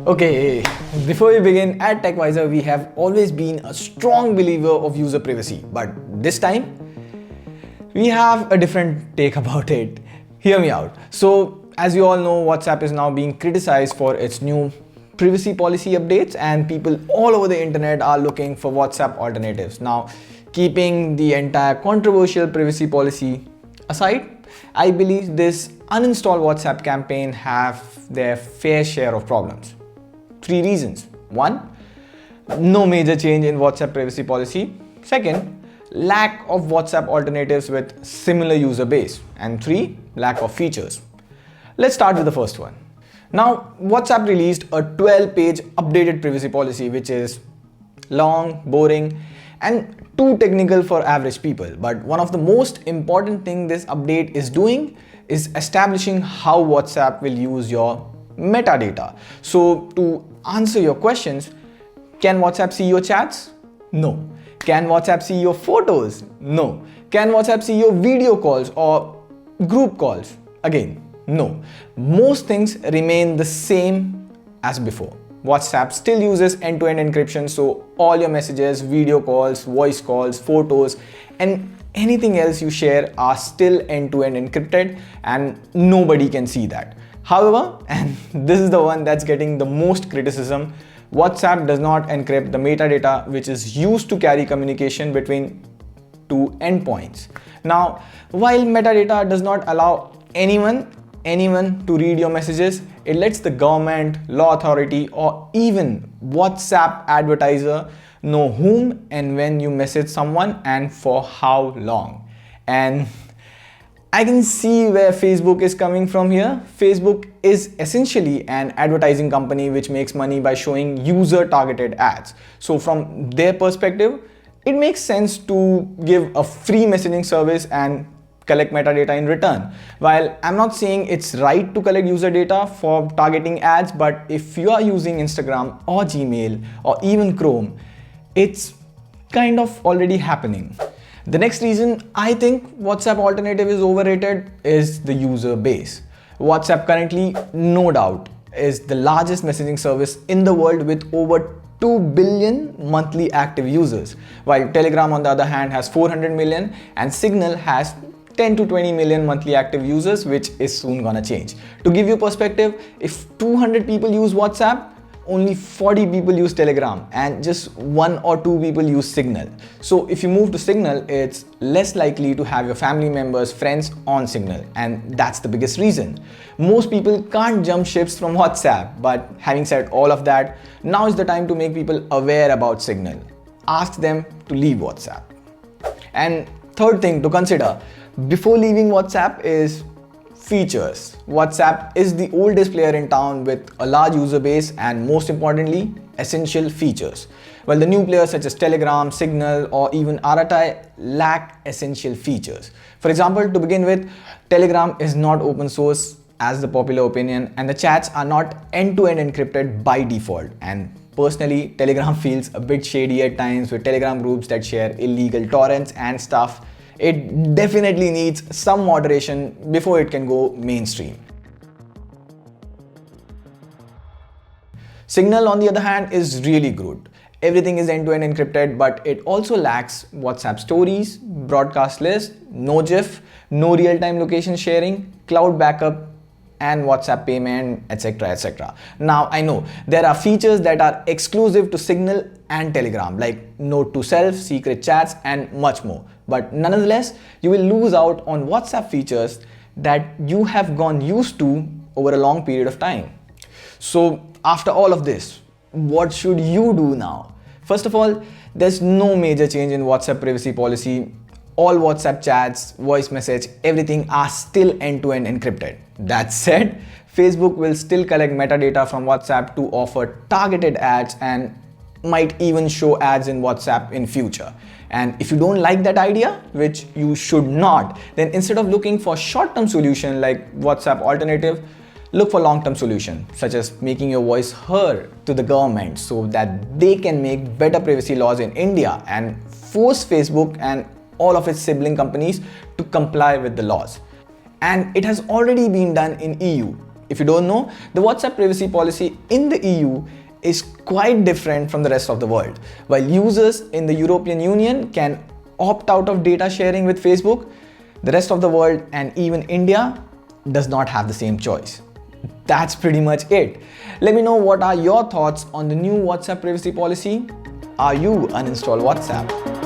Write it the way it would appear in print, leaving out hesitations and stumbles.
Okay, before we begin, at TechWiser, we have always been a strong believer of user privacy, but this time, we have a different take about it. Hear me out. So, as you all know, WhatsApp is now being criticized for its new privacy policy updates, and people all over the internet are looking for WhatsApp alternatives. Now, keeping the entire controversial privacy policy aside, I believe this uninstall WhatsApp campaign have their fair share of problems. 3 reasons. 1. No major change in WhatsApp privacy policy. 2. Lack of WhatsApp alternatives with similar user base. And 3. Lack of features. Let's start with the first one. Now, WhatsApp released a 12-page updated privacy policy, which is long, boring, and too technical for average people. But one of the most important things this update is doing is establishing how WhatsApp will use your metadata. So to answer your questions, can WhatsApp see your chats? No. Can WhatsApp see your photos? No. Can WhatsApp see your video calls or group calls? Again, no. Most things remain the same as before. WhatsApp still uses end-to-end encryption, so all your messages, video calls, voice calls, photos, and anything else you share are still end-to-end encrypted, and nobody can see that. However, and this is the one that's getting the most criticism, WhatsApp does not encrypt the metadata which is used to carry communication between two endpoints. Now, while metadata does not allow anyone to read your messages, it lets the government, law authority, or even WhatsApp advertiser know whom and when you message someone and for how long. And I can see where Facebook is coming from here. Facebook is essentially an advertising company which makes money by showing user-targeted ads. So from their perspective, it makes sense to give a free messaging service and collect metadata in return. While I'm not saying it's right to collect user data for targeting ads, but if you are using Instagram or Gmail or even Chrome, it's kind of already happening. The next reason I think WhatsApp alternative is overrated is the user base. WhatsApp currently, no doubt, is the largest messaging service in the world with over 2 billion monthly active users, while Telegram on the other hand has 400 million and Signal has 10 to 20 million monthly active users, which is soon gonna change. To give you perspective, if 200 people use WhatsApp, only 40 people use Telegram and just 1 or 2 people use Signal. So if you move to Signal, it's less likely to have your family members, friends on Signal, and that's the biggest reason. Most people can't jump ships from WhatsApp, but having said all of that, now is the time to make people aware about Signal. Ask them to leave WhatsApp. And third thing to consider before leaving WhatsApp is features. WhatsApp is the oldest player in town with a large user base and, most importantly, essential features. While the new players such as Telegram, Signal, or even RTI lack essential features. For example, to begin with, Telegram is not open source as the popular opinion, and the chats are not end-to-end encrypted by default. And personally, Telegram feels a bit shady at times with Telegram groups that share illegal torrents and stuff. It definitely needs some moderation before it can go mainstream. Signal, on the other hand, is really good. Everything is end-to-end encrypted, but it also lacks WhatsApp stories, broadcast list, no GIF, no real-time location sharing, cloud backup, and WhatsApp payment, etc, etc. Now, I know there are features that are exclusive to Signal and Telegram, like note to self, secret chats, and much more. But nonetheless, you will lose out on WhatsApp features that you have gone used to over a long period of time. So after all of this, what should you do now? First of all, there's no major change in WhatsApp privacy policy. All WhatsApp chats, voice message, everything are still end-to-end encrypted. That said, Facebook will still collect metadata from WhatsApp to offer targeted ads and might even show ads in WhatsApp in future. And if you don't like that idea, which you should not, then instead of looking for short-term solution like WhatsApp alternative, look for long-term solution such as making your voice heard to the government so that they can make better privacy laws in India and force Facebook and all of its sibling companies to comply with the laws. And it has already been done in EU. If you don't know, the WhatsApp privacy policy in the EU is quite different from the rest of the world. While users in the European Union can opt out of data sharing with Facebook, the rest of the world and even India does not have the same choice. That's pretty much it. Let me know what are your thoughts on the new WhatsApp privacy policy. Are you uninstall WhatsApp?